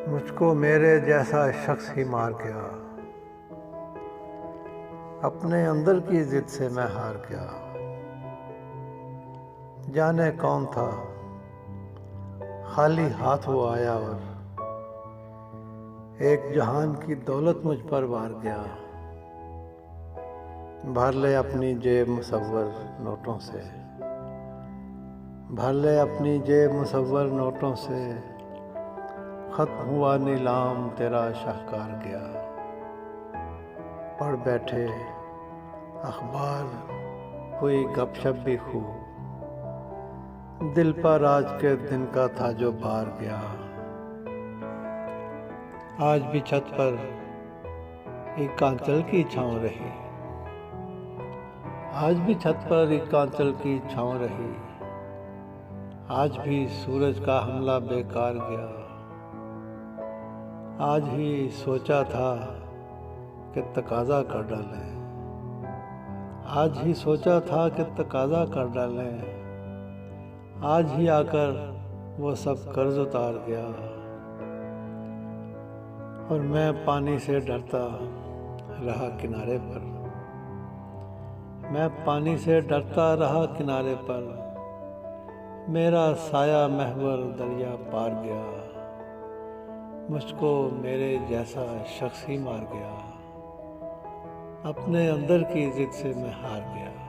मुझको मेरे जैसा शख्स ही मार गया, अपने अंदर की जिद से मैं हार गया। जाने कौन था, खाली हाथ वो आया और एक जहान की दौलत मुझ पर वार गया। भर ले अपनी जेब मुसव्वर नोटों से, भर ले अपनी जेब मुसव्वर नोटों से, खत्म हुआ नीलाम तेरा शाहकार गया। पढ़ बैठे अखबार, हुई गपशप भी खूब, दिल पर आज के दिन का था जो बार गया। आज भी छत पर एक कांचल की छाँव रही, आज भी छत पर एक कांचल की छाँव रही। आज भी सूरज का हमला बेकार गया। आज ही सोचा था कि तकाजा कर डालें, आज ही सोचा था कि तकाजा कर डालें। आज ही आकर वो सब कर्ज उतार गया और मैं पानी से डरता रहा किनारे पर। मैं पानी से डरता रहा किनारे पर, मेरा साया महवर दरिया पार गया। मुझको मेरे जैसा शख्स ही मार गया, अपने अंदर की जिद से मैं हार गया।